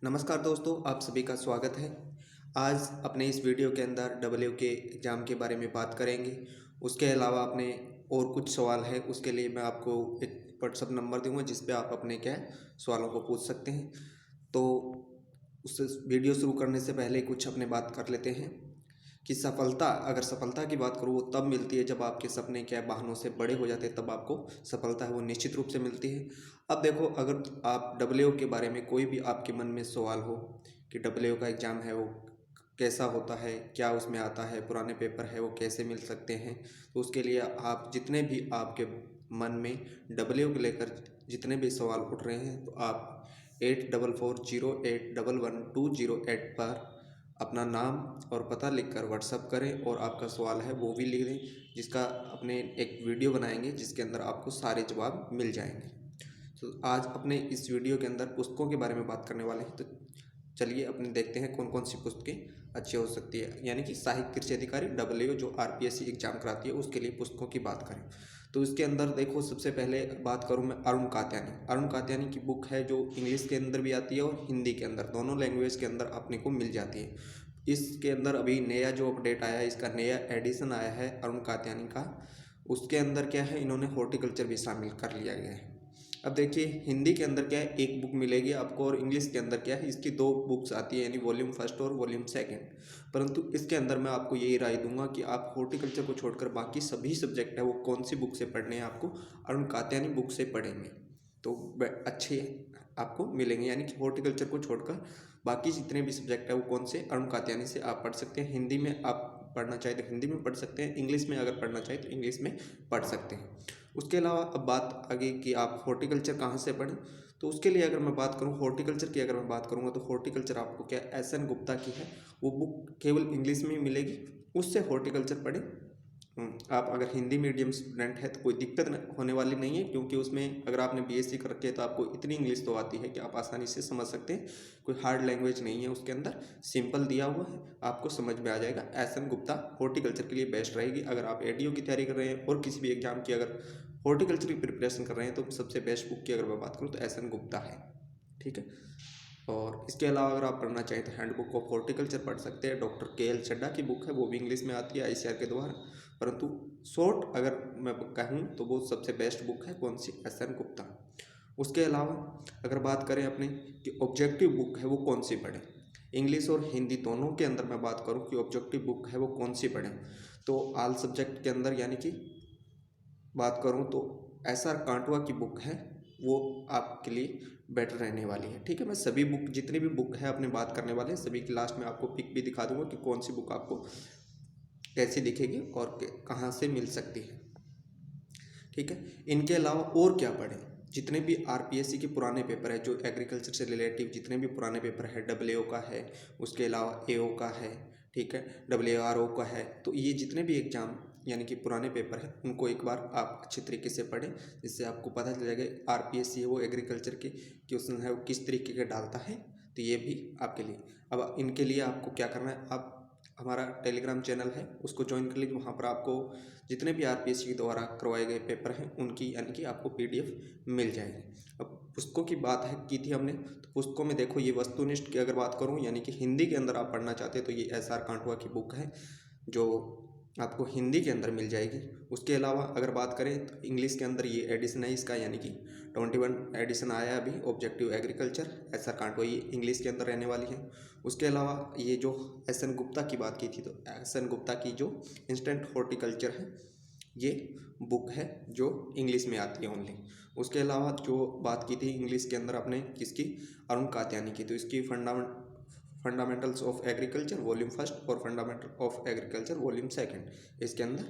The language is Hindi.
नमस्कार दोस्तों, आप सभी का स्वागत है। आज अपने इस वीडियो के अंदर डब्ल्यू के एग्ज़ाम के बारे में बात करेंगे। उसके अलावा अपने और कुछ सवाल है, उसके लिए मैं आपको एक व्हाट्सअप नंबर दूंगा जिस पे आप अपने क्या है सवालों को पूछ सकते हैं। तो उस वीडियो शुरू करने से पहले कुछ अपने बात कर लेते हैं कि अगर सफलता की बात करूँ वो तब मिलती है जब आपके सपने क्या है वाहनों से बड़े हो जाते हैं, तब आपको सफलता है वो निश्चित रूप से मिलती है। अब देखो, अगर आप डब्ल्यू के बारे में कोई भी आपके मन में सवाल हो कि डब्ल्यू का एग्ज़ाम है वो कैसा होता है, क्या उसमें आता है, पुराने पेपर है वो कैसे मिल सकते हैं, तो उसके लिए आप जितने भी आपके मन में डब्ल्यू को लेकर जितने भी सवाल उठ रहे हैं तो आप 8440811208 पर अपना नाम और पता लिखकर व्हाट्सअप करें और आपका सवाल है वो भी लिख दें, जिसका अपने एक वीडियो बनाएंगे जिसके अंदर आपको सारे जवाब मिल जाएंगे। तो आज अपने इस वीडियो के अंदर पुस्तकों के बारे में बात करने वाले हैं। तो चलिए अपने देखते हैं कौन कौन सी पुस्तकें अच्छी हो सकती है, यानी कि सहायक कृषि अधिकारी डब्ल्यू जो आरपीएससी एग्जाम कराती है उसके लिए पुस्तकों की बात करें तो इसके अंदर देखो, सबसे पहले बात करूं मैं अरुण कात्यानी की बुक है जो इंग्लिश के अंदर भी आती है और हिंदी के अंदर, दोनों लैंग्वेज के अंदर अपने को मिल जाती है। इसके अंदर अभी नया जो अपडेट आया है, इसका नया एडिशन आया है अरुण कात्यानी का। उसके अंदर क्या है, इन्होंने हॉर्टिकल्चर भी शामिल कर लिया गया है। अब देखिए, हिंदी के अंदर क्या है, एक बुक मिलेगी आपको और इंग्लिश के अंदर क्या है, इसकी दो बुक्स आती है, यानी वॉल्यूम फर्स्ट और वॉल्यूम सेकंड। परंतु इसके अंदर मैं आपको यही राय दूंगा कि आप हॉर्टिकल्चर को छोड़कर बाकी सभी सब्जेक्ट है वो कौन सी बुक से पढ़ने हैं आपको, अरुण कात्यानी बुक से पढ़ेंगे तो अच्छे आपको मिलेंगे। यानी कि हॉर्टिकल्चर को छोड़कर बाकी जितने भी सब्जेक्ट है वो कौन से, अरुण कात्यानी से आप पढ़ सकते हैं। हिंदी में आप पढ़ना चाहे तो हिंदी में पढ़ सकते हैं, इंग्लिश में अगर पढ़ना चाहे तो इंग्लिश में पढ़ सकते हैं। उसके अलावा अब बात आगे कि आप हॉर्टिकल्चर कहाँ से पढ़ें, तो उसके लिए अगर मैं बात करूँ हॉर्टिकल्चर की, अगर मैं बात करूँगा तो हॉर्टिकल्चर आपको क्या एस एन गुप्ता की है, वो बुक केवल इंग्लिश में ही मिलेगी, उससे हॉर्टिकल्चर पढ़ें। आप अगर हिंदी मीडियम स्टूडेंट है तो कोई दिक्कत होने वाली नहीं है, क्योंकि उसमें अगर आपने बीएससी कर रखी है तो आपको इतनी इंग्लिश तो आती है कि आप आसानी से समझ सकते हैं। कोई हार्ड लैंग्वेज नहीं है उसके अंदर, सिंपल दिया हुआ है, आपको समझ में आ जाएगा। एस एन गुप्ता हॉर्टिकल्चर के लिए बेस्ट रहेगी। अगर आप एडीओ की तैयारी कर रहे हैं और किसी भी एग्जाम की अगर हॉर्टिकल्चर की प्रिपरेशन कर रहे हैं तो सबसे बेस्ट बुक की अगर मैं बात करूँ तो एस एन गुप्ता है। ठीक है। और इसके अलावा अगर आप पढ़ना चाहें तो हैंडबुक ऑफ हॉर्टिकल्चर पढ़ सकते हैं, डॉक्टर के एल चड्ढा की बुक है, वो भी इंग्लिश में आती है आईसीआर के द्वारा। परंतु शॉर्ट अगर मैं कहूँ तो वो सबसे बेस्ट बुक है कौन सी, एस एन गुप्ता। उसके अलावा अगर बात करें अपने कि ऑब्जेक्टिव बुक है वो कौन सी पढ़ें, इंग्लिश और हिंदी दोनों के अंदर मैं बात करूँ कि ऑब्जेक्टिव बुक है वो कौन सी पढ़ें, तो ऑल सब्जेक्ट के अंदर यानी कि बात करूँ तो एस आर कांटवा की बुक है, वो आपके लिए बेटर रहने वाली है। ठीक है, मैं सभी बुक जितनी भी बुक है अपने बात करने वाले हैं सभी की लास्ट में आपको पिक भी दिखा दूंगा कि कौन सी बुक आपको कैसी दिखेगी और कहाँ से मिल सकती है। ठीक है, इनके अलावा और क्या पढ़ें, जितने भी आरपीएससी के पुराने पेपर है जो एग्रीकल्चर से रिलेटिव जितने भी पुराने पेपर है, डब्ल्यूओ का है, उसके अलावा एओ का है, ठीक है, डब्ल्यूआरओ का है, तो ये जितने भी एग्जाम यानी कि पुराने पेपर है उनको एक बार आप अच्छे तरीके से पढ़ें, जिससे आपको पता चल जाएगा आरपीएससी है वो एग्रीकल्चर के क्वेश्चन है वो किस तरीके के डालता है। तो ये भी आपके लिए, अब इनके लिए आपको क्या करना है, आप हमारा टेलीग्राम चैनल है उसको ज्वाइन कर लीजिए। वहाँ पर आपको जितने भी आरपीएससी के द्वारा करवाए गए पेपर हैं उनकी यानी कि आपको पीडीएफ मिल जाएगी। अब पुस्तकों की बात है की थी हमने, तो पुस्तकों में देखो ये वस्तुनिष्ठ की अगर बात करूँ यानी कि हिंदी के अंदर आप पढ़ना चाहते हैं तो ये एस आर कांटवा की बुक है जो आपको हिंदी के अंदर मिल जाएगी। उसके अलावा अगर बात करें तो इंग्लिश के अंदर ये एडिशन है इसका, यानी कि 21 एडिशन आया है अभी, ऑब्जेक्टिव एग्रीकल्चर एस आर कांटवा, ये इंग्लिश के अंदर रहने वाली है। उसके अलावा ये जो एस एन गुप्ता की बात की थी, तो एस एन गुप्ता की जो इंस्टेंट हॉर्टिकल्चर है ये बुक है जो इंग्लिश में आती है ओनली। उसके अलावा जो बात की थी इंग्लिश के अंदर अपने किसकी, अरुण कात्यानी की, तो इसकी fundamentals of agriculture volume first और fundamental of agriculture volume second इसके अंदर